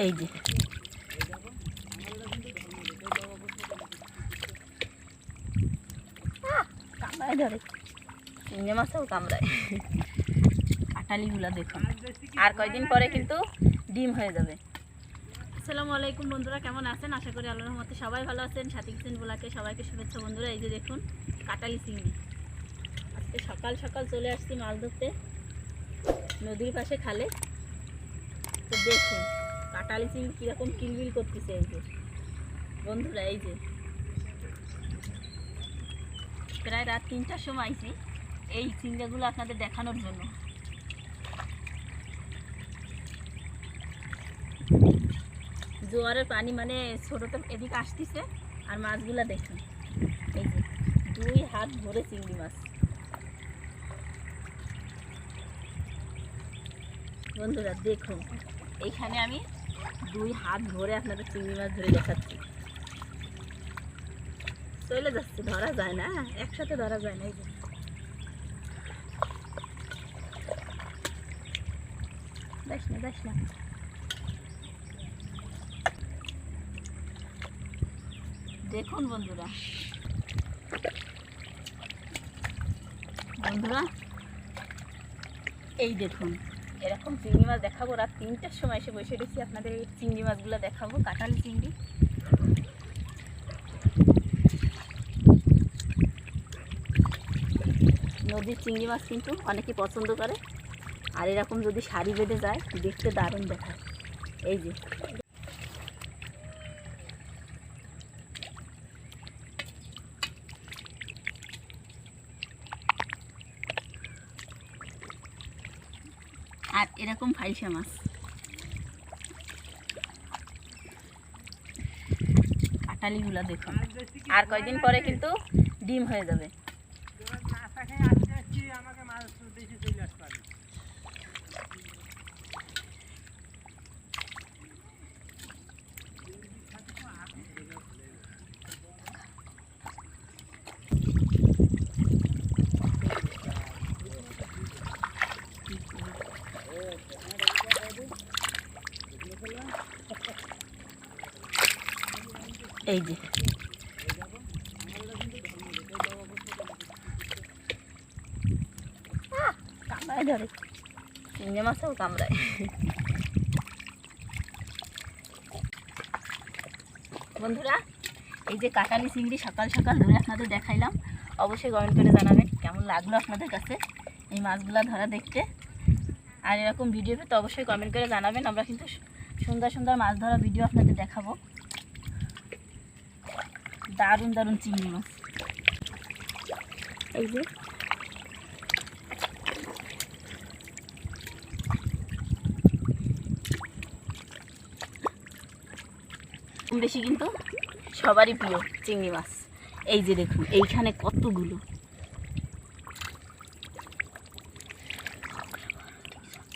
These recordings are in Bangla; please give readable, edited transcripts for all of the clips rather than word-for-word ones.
এই যে কামড়ায় ধরে, চিংড়ি মাছও কামড়ায়। কাঁটালিগুলো দেখুন, আর কয়দিন পরে কিন্তু ডিম হয়ে যাবে। আসসালামু আলাইকুম বন্ধুরা, কেমন আছেন? আশা করি আল্লাহর রহমতে সবাই ভালো আছেন। সাথী কিচেন ব্লগে সবাইকে শুভেচ্ছা বন্ধুরা। এই যে দেখুন কাঁটালি চিংড়ি, আজকে সকাল সকাল চলে আসছি মাছ ধরতে নদীর পাশে খালে। তো দেখুন কাঁটালি চিংড়ি কীরকম কিলবিল করতেছে। এই যে বন্ধুরা, এই যে প্রায় রাত 3টার সময় আইছি এই চিংড়িগুলো আপনাদের দেখানোর জন্য। জোয়ারের পানি মানে ছোটোতে এদিকে আসতেছে, আর মাছগুলো দেখুন এই যে 2 হাত ভরে চিংড়ি মাছ। বন্ধুরা দেখুন, এইখানে আমি 2 হাত ভরে আপনাদের চিংড়ি মাছ ধরে দেখাচ্ছি। চলে যাচ্ছে, ধরা যায় না, একসাথে ধরা যায় না। এই যে দেখ না দেখুন বন্ধুরা, এই দেখুন এরকম চিংড়ি মাছ দেখাবো। রাত 3টার সময় এসে বসে রয়েছি, আপনাদের এই চিংড়ি মাছগুলো দেখাবো। কাঁটালি চিংড়ি, নদীর চিংড়ি মাছ কিন্তু অনেকে পছন্দ করে, আর এরকম যদি সারি বেঁধে যায় দেখতে দারুণ দেখায়। এই যে আর এরকম ফাইসা মাছ, কাঁটালিগুলো দেখুন, আর কয়দিন পরে কিন্তু ডিম হয়ে যাবে। এই যে কামড়ায় ধরে, চিংড়ি মাছও কামড়ায়। বন্ধুরা, এই যে কাঁটালি চিংড়ি সকাল সকাল ধরে আপনাদের দেখাইলাম। অবশ্যই কমেন্ট করে জানাবেন কেমন লাগলো আপনাদের কাছে এই মাছগুলো ধরা দেখতে। আর এরকম ভিডিও পেতে অবশ্যই কমেন্ট করে জানাবেন। আমরা কিন্তু সুন্দর সুন্দর মাছ ধরা ভিডিও আপনাদের দেখাবো। দারুণ দারুণ চিংড়ি মাছ, এই যে বেশি কিন্তু সবারই প্রিয় চিংড়ি মাছ। এই যে দেখুন এইখানে কতগুলো।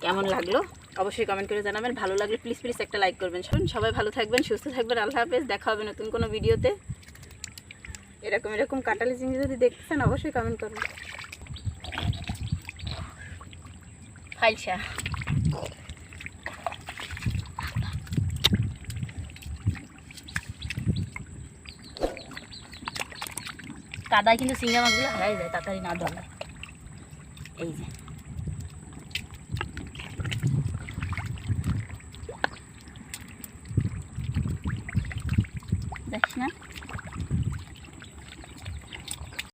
কেমন লাগলো অবশ্যই কমেন্ট করে জানাবেন। ভালো লাগলে প্লিজ একটা লাইক করবেন। সবাই ভালো থাকবেন, সুস্থ থাকবেন। আল্লাহ হাফেজ, দেখা হবে নতুন কোনো ভিডিওতে। এরকম কাঁটালি চিংড়ি যদি দেখতেছেন অবশ্যই কমেন্ট করবেন। ফাইলসা কাদায় কিন্তু চিংড়ি মাছগুলো হারাই যায় তাড়াতাড়ি না ধরলে। এই যে দেখ না।